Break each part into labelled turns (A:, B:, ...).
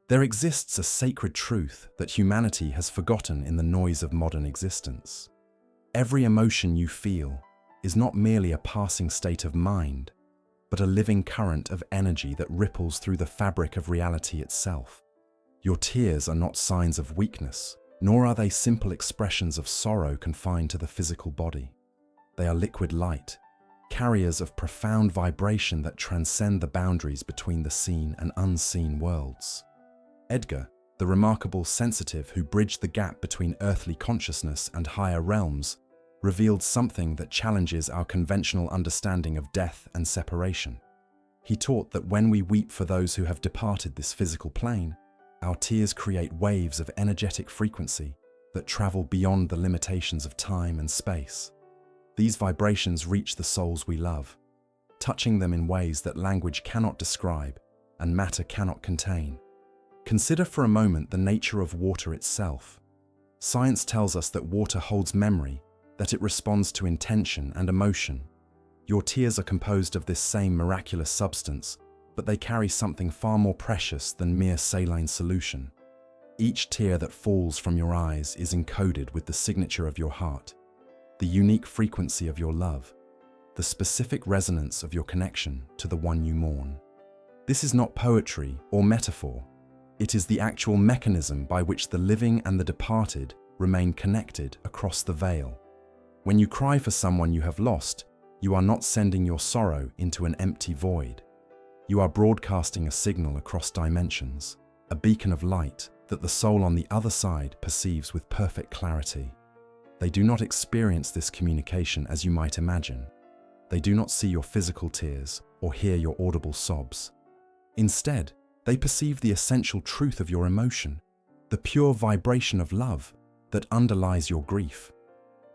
A: There exists a sacred truth that humanity has forgotten in the noise of modern existence. Every emotion you feel is not merely a passing state of mind, but a living current of energy that ripples through the fabric of reality itself. Your tears are not signs of weakness, nor are they simple expressions of sorrow confined to the physical body. They are liquid light, carriers of profound vibration that transcend the boundaries between the seen and unseen worlds. Edgar, the remarkable sensitive who bridged the gap between earthly consciousness and higher realms, revealed something that challenges our conventional understanding of death and separation. He taught that when we weep for those who have departed this physical plane, our tears create waves of energetic frequency that travel beyond the limitations of time and space. These vibrations reach the souls we love, touching them in ways that language cannot describe and matter cannot contain. Consider for a moment the nature of water itself. Science tells us that water holds memory, that it responds to intention and emotion. Your tears are composed of this same miraculous substance, but they carry something far more precious than mere saline solution. Each tear that falls from your eyes is encoded with the signature of your heart, the unique frequency of your love, the specific resonance of your connection to the one you mourn. This is not poetry or metaphor. It is the actual mechanism by which the living and the departed remain connected across the veil. When you cry for someone you have lost, you are not sending your sorrow into an empty void. You are broadcasting a signal across dimensions, a beacon of light that the soul on the other side perceives with perfect clarity. They do not experience this communication as you might imagine. They do not see your physical tears or hear your audible sobs. Instead, they perceive the essential truth of your emotion, the pure vibration of love that underlies your grief.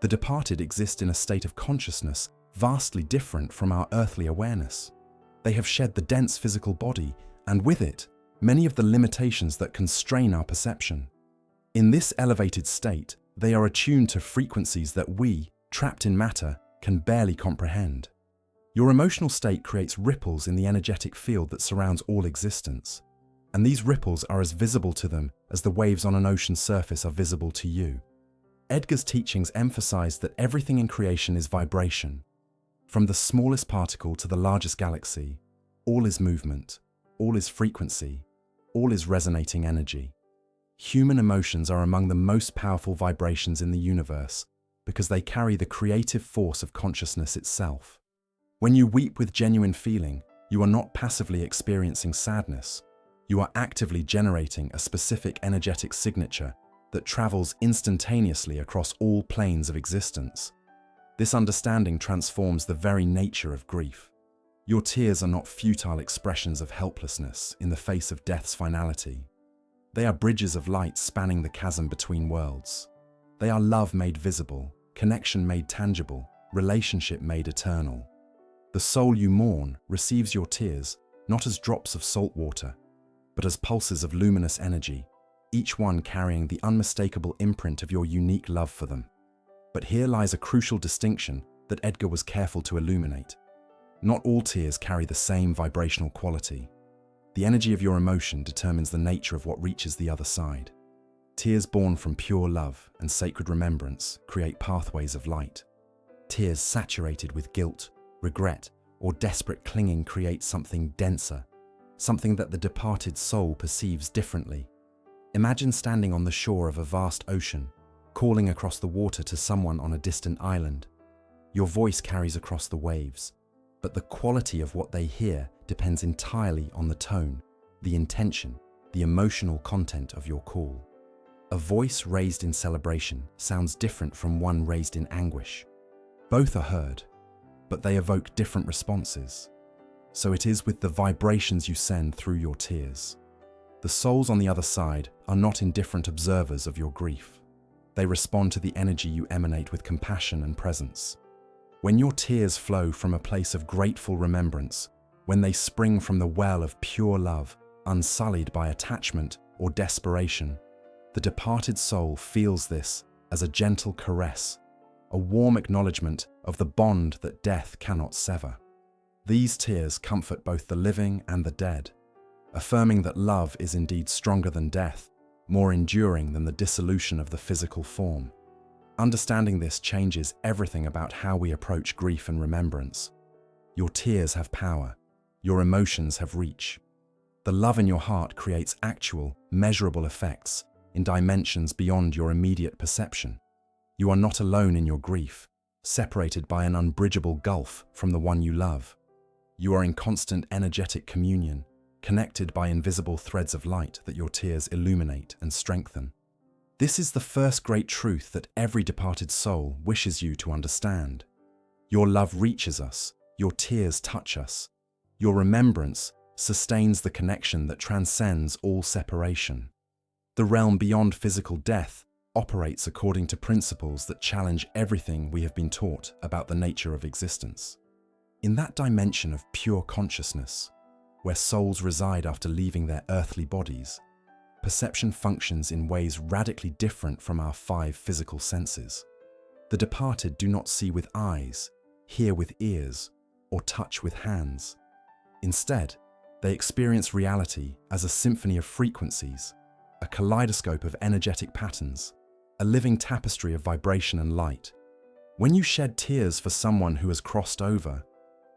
A: The departed exist in a state of consciousness vastly different from our earthly awareness. They have shed the dense physical body, and with it, many of the limitations that constrain our perception. In this elevated state, they are attuned to frequencies that we, trapped in matter, can barely comprehend. Your emotional state creates ripples in the energetic field that surrounds all existence, and these ripples are as visible to them as the waves on an ocean's surface are visible to you. Edgar's teachings emphasize that everything in creation is vibration. From the smallest particle to the largest galaxy, all is movement, all is frequency, all is resonating energy. Human emotions are among the most powerful vibrations in the universe because they carry the creative force of consciousness itself. When you weep with genuine feeling, you are not passively experiencing sadness. You are actively generating a specific energetic signature that travels instantaneously across all planes of existence. This understanding transforms the very nature of grief. Your tears are not futile expressions of helplessness in the face of death's finality. They are bridges of light spanning the chasm between worlds. They are love made visible, connection made tangible, relationship made eternal. The soul you mourn receives your tears not as drops of salt water, but as pulses of luminous energy, each one carrying the unmistakable imprint of your unique love for them. But here lies a crucial distinction that Edgar was careful to illuminate. Not all tears carry the same vibrational quality. The energy of your emotion determines the nature of what reaches the other side. Tears born from pure love and sacred remembrance create pathways of light. Tears saturated with guilt, regret, or desperate clinging create something denser, something that the departed soul perceives differently. Imagine standing on the shore of a vast ocean, calling across the water to someone on a distant island. Your voice carries across the waves, but the quality of what they hear depends entirely on the tone, the intention, the emotional content of your call. A voice raised in celebration sounds different from one raised in anguish. Both are heard, but they evoke different responses. So it is with the vibrations you send through your tears. The souls on the other side are not indifferent observers of your grief. They respond to the energy you emanate with compassion and presence. When your tears flow from a place of grateful remembrance, when they spring from the well of pure love, unsullied by attachment or desperation, the departed soul feels this as a gentle caress, a warm acknowledgement of the bond that death cannot sever. These tears comfort both the living and the dead. affirming that love is indeed stronger than death, more enduring than the dissolution of the physical form. Understanding this changes everything about how we approach grief and remembrance. Your tears have power. Your emotions have reach. The love in your heart creates actual, measurable effects in dimensions beyond your immediate perception. You are not alone in your grief, separated by an unbridgeable gulf from the one you love. You are in constant energetic communion, connected by invisible threads of light that your tears illuminate and strengthen. This is the first great truth that every departed soul wishes you to understand. Your love reaches us, your tears touch us. Your remembrance sustains the connection that transcends all separation. The realm beyond physical death operates according to principles that challenge everything we have been taught about the nature of existence. In that dimension of pure consciousness, where souls reside after leaving their earthly bodies, perception functions in ways radically different from our 5 physical senses. The departed do not see with eyes, hear with ears, or touch with hands. Instead, they experience reality as a symphony of frequencies, a kaleidoscope of energetic patterns, a living tapestry of vibration and light. When you shed tears for someone who has crossed over,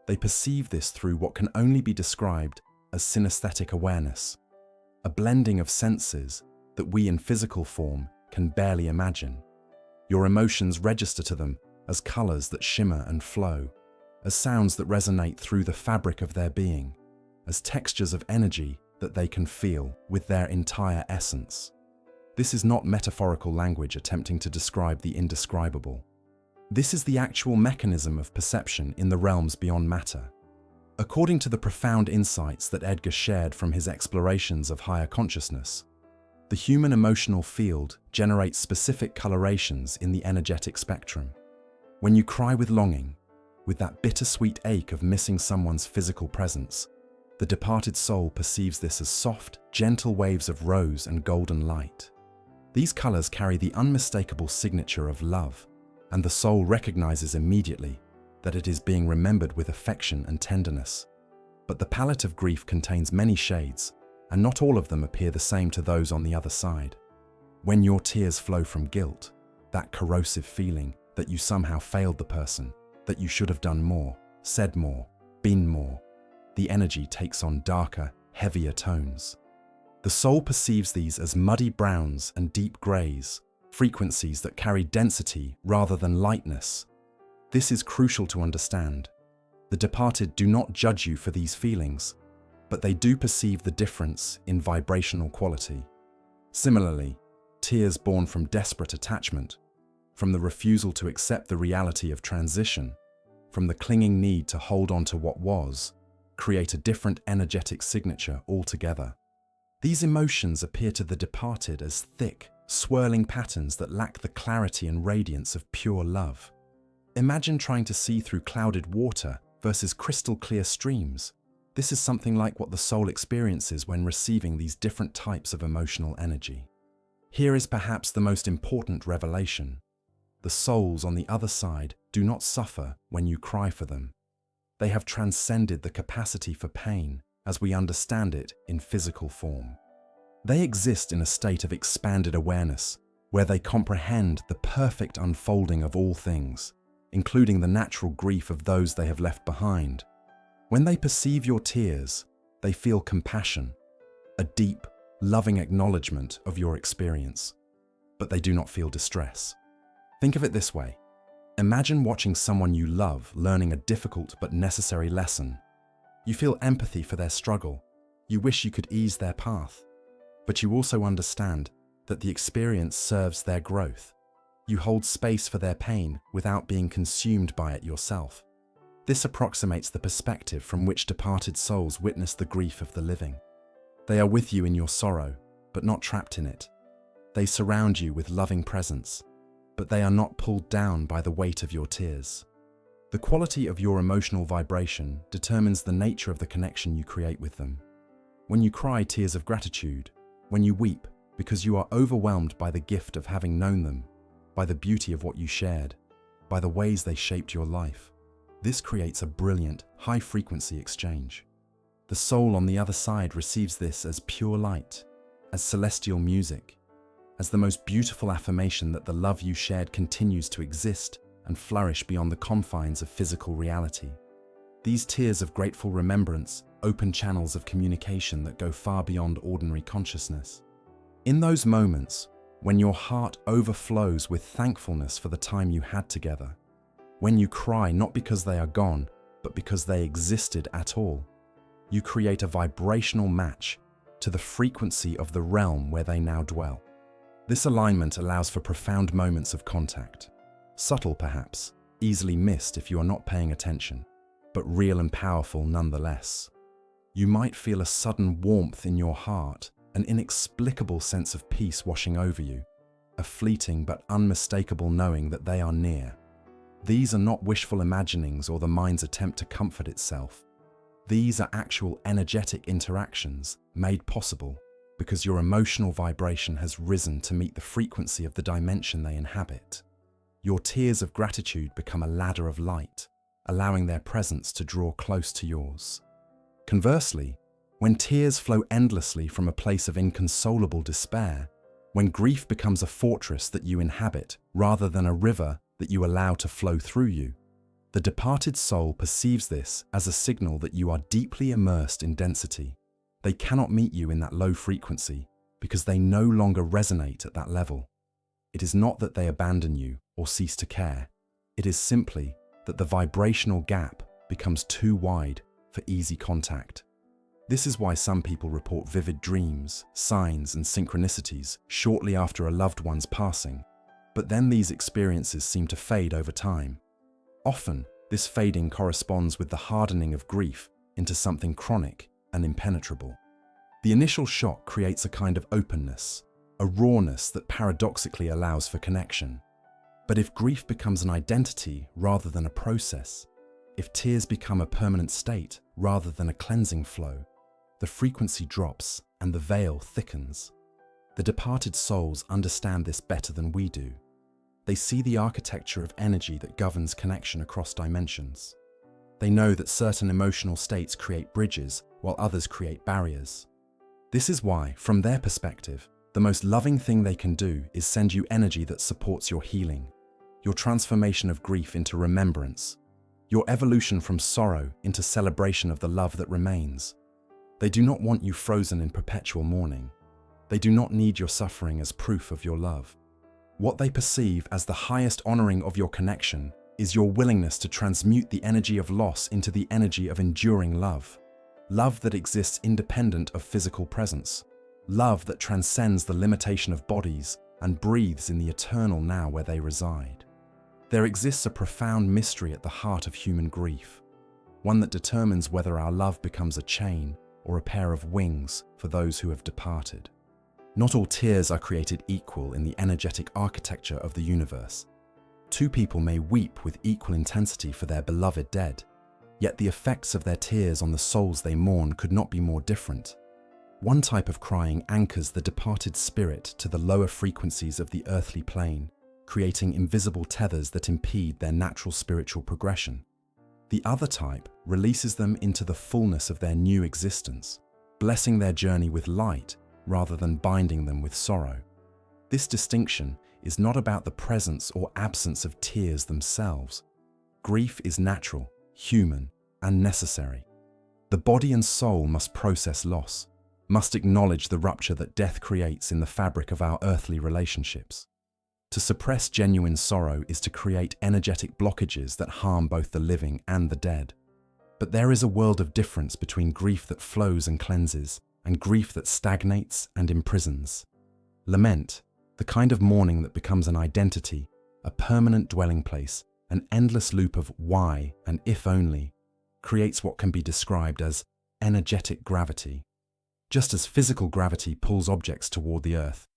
A: they perceive this through what can only be described as synesthetic awareness, a blending of senses that we in physical form can barely imagine. Your emotions register to them as colors that shimmer and flow, as sounds that resonate through the fabric of their being, as textures of energy that they can feel with their entire essence. This is not metaphorical language attempting to describe the indescribable. This is the actual mechanism of perception in the realms beyond matter. According to the profound insights that Edgar shared from his explorations of higher consciousness, the human emotional field generates specific colorations in the energetic spectrum. When you cry with longing, with that bittersweet ache of missing someone's physical presence, the departed soul perceives this as soft, gentle waves of rose and golden light. These colors carry the unmistakable signature of love, and the soul recognizes immediately that it is being remembered with affection and tenderness. But the palette of grief contains many shades, and not all of them appear the same to those on the other side. When your tears flow from guilt, that corrosive feeling that you somehow failed the person, that you should have done more, said more, been more, the energy takes on darker, heavier tones. The soul perceives these as muddy browns and deep grays, frequencies that carry density rather than lightness. This is crucial to understand. The departed do not judge you for these feelings, but they do perceive the difference in vibrational quality. Similarly, tears born from desperate attachment, from the refusal to accept the reality of transition, from the clinging need to hold on to what was, create a different energetic signature altogether. These emotions appear to the departed as thick, swirling patterns that lack the clarity and radiance of pure love. Imagine trying to see through clouded water versus crystal clear streams. This is something like what the soul experiences when receiving these different types of emotional energy. Here is perhaps the most important revelation. The souls on the other side do not suffer when you cry for them. They have transcended the capacity for pain as we understand it in physical form. They exist in a state of expanded awareness where they comprehend the perfect unfolding of all things, including the natural grief of those they have left behind. When they perceive your tears, they feel compassion, a deep, loving acknowledgement of your experience, but they do not feel distress. Think of it this way. Imagine watching someone you love learning a difficult but necessary lesson. You feel empathy for their struggle. You wish you could ease their path. But you also understand that the experience serves their growth. You hold space for their pain without being consumed by it yourself. This approximates the perspective from which departed souls witness the grief of the living. They are with you in your sorrow, but not trapped in it. They surround you with loving presence, but they are not pulled down by the weight of your tears. The quality of your emotional vibration determines the nature of the connection you create with them. When you cry tears of gratitude, when you weep because you are overwhelmed by the gift of having known them, by the beauty of what you shared, by the ways they shaped your life, this creates a brilliant, high-frequency exchange. The The soul on the other side receives this as pure light, as celestial music, as the most beautiful affirmation that the love you shared continues to exist and flourish beyond the confines of physical reality. These tears of grateful remembrance open channels of communication that go far beyond ordinary consciousness. In those moments, when your heart overflows with thankfulness for the time you had together, when you cry not because they are gone, but because they existed at all, you create a vibrational match to the frequency of the realm where they now dwell. This alignment allows for profound moments of contact. Subtle perhaps, easily missed if you are not paying attention, but real and powerful nonetheless. You might feel a sudden warmth in your heart, an inexplicable sense of peace washing over you, a fleeting but unmistakable knowing that they are near. These are not wishful imaginings or the mind's attempt to comfort itself. These are actual energetic interactions made possible because your emotional vibration has risen to meet the frequency of the dimension they inhabit. Your tears of gratitude become a ladder of light, allowing their presence to draw close to yours. Conversely, when tears flow endlessly from a place of inconsolable despair, when grief becomes a fortress that you inhabit rather than a river that you allow to flow through you, the departed soul perceives this as a signal that you are deeply immersed in density. They cannot meet you in that low frequency because they no longer resonate at that level. It is not that they abandon you or cease to care. It is simply that the vibrational gap becomes too wide for easy contact. This is why some people report vivid dreams, signs, and synchronicities shortly after a loved one's passing, but then these experiences seem to fade over time. Often, this fading corresponds with the hardening of grief into something chronic and impenetrable. The initial shock creates a kind of openness, a rawness that paradoxically allows for connection. But if grief becomes an identity rather than a process, if tears become a permanent state rather than a cleansing flow, the frequency drops and the veil thickens. The departed souls understand this better than we do. They see the architecture of energy that governs connection across dimensions. They know that certain emotional states create bridges while others create barriers. This is why, from their perspective, the most loving thing they can do is send you energy that supports your healing, your transformation of grief into remembrance, your evolution from sorrow into celebration of the love that remains. They do not want you frozen in perpetual mourning. They do not need your suffering as proof of your love. What they perceive as the highest honoring of your connection is your willingness to transmute the energy of loss into the energy of enduring love. Love that exists independent of physical presence. Love that transcends the limitation of bodies and breathes in the eternal now where they reside. There exists a profound mystery at the heart of human grief, one that determines whether our love becomes a chain or a pair of wings for those who have departed. Not all tears are created equal in the energetic architecture of the universe. Two people may weep with equal intensity for their beloved dead, yet the effects of their tears on the souls they mourn could not be more different. One type of crying anchors the departed spirit to the lower frequencies of the earthly plane, creating invisible tethers that impede their natural spiritual progression. The other type releases them into the fullness of their new existence, blessing their journey with light rather than binding them with sorrow. This distinction is not about the presence or absence of tears themselves. Grief is natural, human, and necessary. The body and soul must process loss, must acknowledge the rupture that death creates in the fabric of our earthly relationships. To suppress genuine sorrow is to create energetic blockages that harm both the living and the dead. But there is a world of difference between grief that flows and cleanses, and grief that stagnates and imprisons. Lament, the kind of mourning that becomes an identity, a permanent dwelling place, an endless loop of why and if only, creates what can be described as energetic gravity. Just as physical gravity pulls objects toward the earth,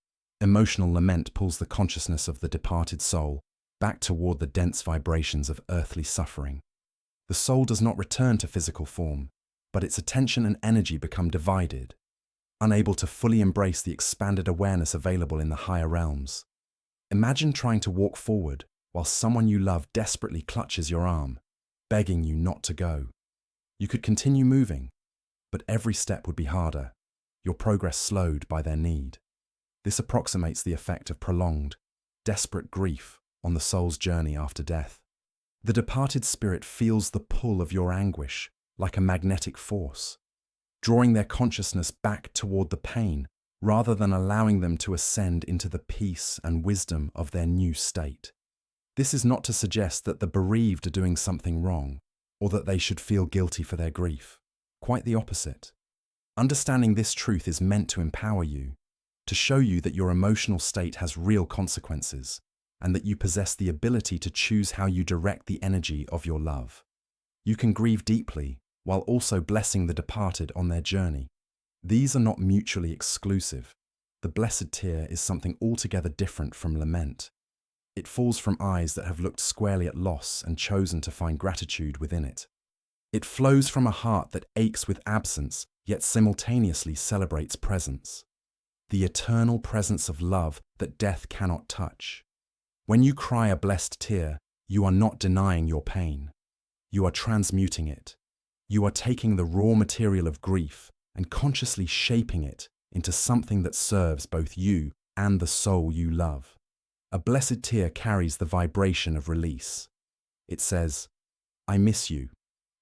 A: emotional lament pulls the consciousness of the departed soul back toward the dense vibrations of earthly suffering. The soul does not return to physical form, but its attention and energy become divided, unable to fully embrace the expanded awareness available in the higher realms. Imagine trying to walk forward while someone you love desperately clutches your arm, begging you not to go. You could continue moving, but every step would be harder, your progress slowed by their need. This approximates the effect of prolonged, desperate grief on the soul's journey after death. The departed spirit feels the pull of your anguish like a magnetic force, drawing their consciousness back toward the pain rather than allowing them to ascend into the peace and wisdom of their new state. This is not to suggest that the bereaved are doing something wrong or that they should feel guilty for their grief. Quite the opposite. Understanding this truth is meant to empower you, to show you that your emotional state has real consequences and that you possess the ability to choose how you direct the energy of your love. You can grieve deeply while also blessing the departed on their journey. These are not mutually exclusive. The blessed tear is something altogether different from lament. It falls from eyes that have looked squarely at loss and chosen to find gratitude within it. It flows from a heart that aches with absence, yet simultaneously celebrates presence. The eternal presence of love that death cannot touch. When you cry a blessed tear, you are not denying your pain. You are transmuting it. You are taking the raw material of grief and consciously shaping it into something that serves both you and the soul you love. A blessed tear carries the vibration of release. It says, "I miss you,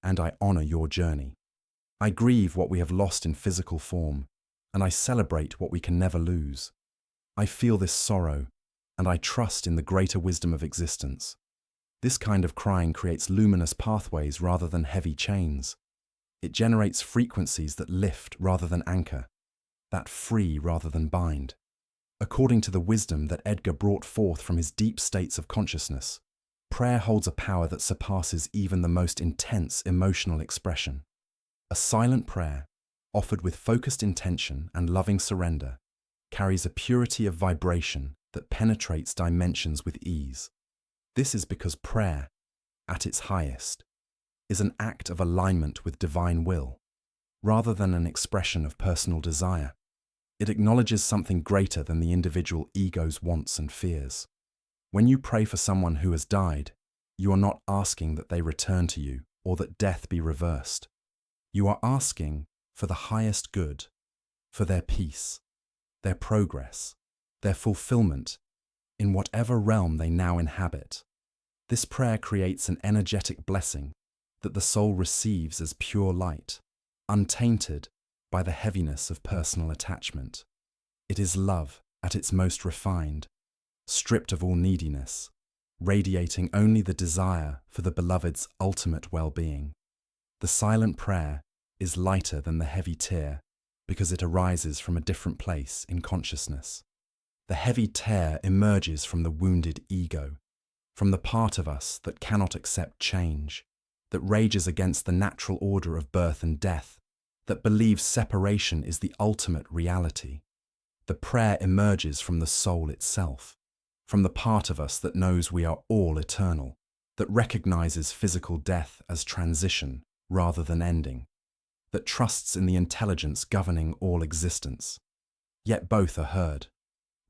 A: and I honor your journey. I grieve what we have lost in physical form, and I celebrate what we can never lose. I feel this sorrow, and I trust in the greater wisdom of existence." This kind of crying creates luminous pathways rather than heavy chains. It generates frequencies that lift rather than anchor, that free rather than bind. According to the wisdom that Edgar brought forth from his deep states of consciousness, prayer holds a power that surpasses even the most intense emotional expression. A silent prayer, offered with focused intention and loving surrender, carries a purity of vibration that penetrates dimensions with ease. This is because prayer, at its highest, is an act of alignment with divine will, rather than an expression of personal desire. It acknowledges something greater than the individual ego's wants and fears. When you pray for someone who has died, you are not asking that they return to you or that death be reversed. You are asking for the highest good, for their peace, their progress, their fulfillment in whatever realm they now inhabit. This prayer creates an energetic blessing that the soul receives as pure light, untainted by the heaviness of personal attachment. It is love at its most refined, stripped of all neediness, radiating only the desire for the beloved's ultimate well-being. The silent prayer is lighter than the heavy tear because it arises from a different place in consciousness. The heavy tear emerges from the wounded ego, from the part of us that cannot accept change, that rages against the natural order of birth and death, that believes separation is the ultimate reality. The prayer emerges from the soul itself, from the part of us that knows we are all eternal, that recognizes physical death as transition rather than ending, that trusts in the intelligence governing all existence. Yet both are heard.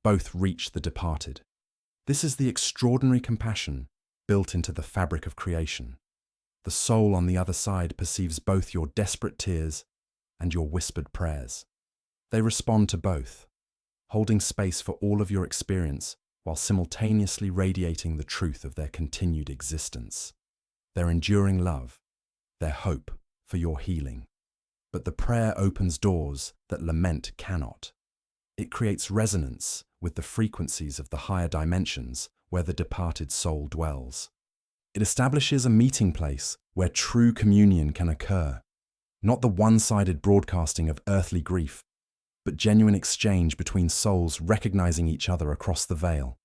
A: Both reach the departed. This is the extraordinary compassion built into the fabric of creation. The soul on the other side perceives both your desperate tears and your whispered prayers. They respond to both, holding space for all of your experience while simultaneously radiating the truth of their continued existence, their enduring love, their hope for your healing. But the prayer opens doors that lament cannot. It creates resonance with the frequencies of the higher dimensions where the departed soul dwells. It establishes a meeting place where true communion can occur, not the one-sided broadcasting of earthly grief, but genuine exchange between souls recognizing each other across the veil.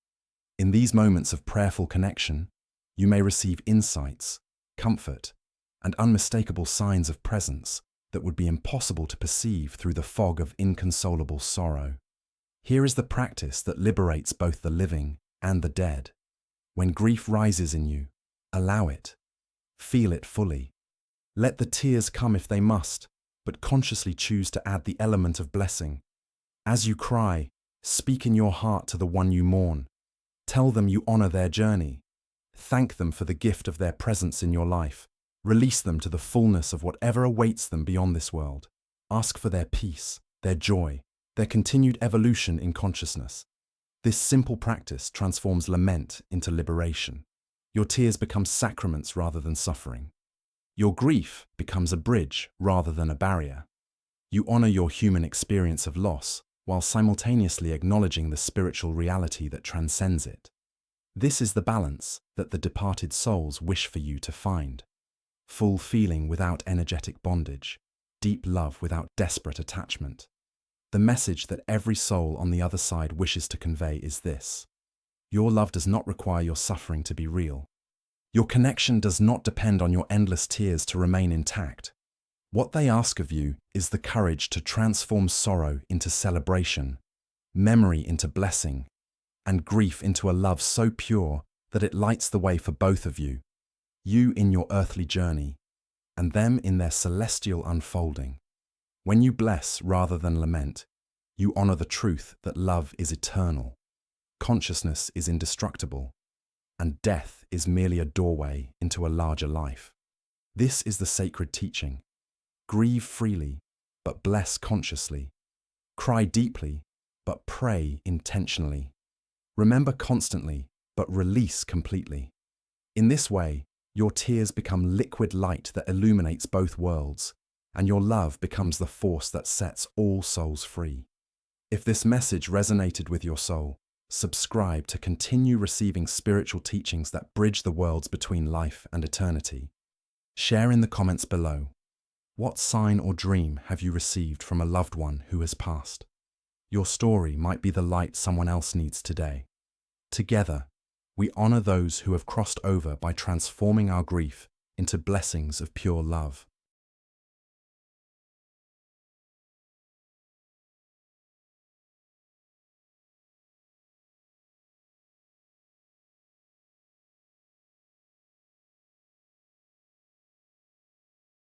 A: In these moments of prayerful connection, you may receive insights, comfort, and unmistakable signs of presence that would be impossible to perceive through the fog of inconsolable sorrow. Here is the practice that liberates both the living and the dead. When grief rises in you, allow it. Feel it fully. Let the tears come if they must, but consciously choose to add the element of blessing. As you cry, speak in your heart to the one you mourn. Tell them you honor their journey. Thank them for the gift of their presence in your life. Release them to the fullness of whatever awaits them beyond this world. Ask for their peace, their joy, their continued evolution in consciousness. This simple practice transforms lament into liberation. Your tears become sacraments rather than suffering. Your grief becomes a bridge rather than a barrier. You honor your human experience of loss while simultaneously acknowledging the spiritual reality that transcends it. This is the balance that the departed souls wish for you to find. Full feeling without energetic bondage, deep love without desperate attachment. The message that every soul on the other side wishes to convey is this: your love does not require your suffering to be real. Your connection does not depend on your endless tears to remain intact. What they ask of you is the courage to transform sorrow into celebration, memory into blessing, and grief into a love so pure that it lights the way for both of you, you in your earthly journey, and them in their celestial unfolding. When you bless rather than lament, you honor the truth that love is eternal, consciousness is indestructible, and death is merely a doorway into a larger life. This is the sacred teaching. Grieve freely, but bless consciously. Cry deeply, but pray intentionally. Remember constantly, but release completely. In this way, your tears become liquid light that illuminates both worlds, and your love becomes the force that sets all souls free. If this message resonated with your soul, subscribe to continue receiving spiritual teachings that bridge the worlds between life and eternity. Share in the comments below. What sign or dream have you received from a loved one who has passed? Your story might be the light someone else needs today. Together, we honor those who have crossed over by transforming our grief into blessings of pure love.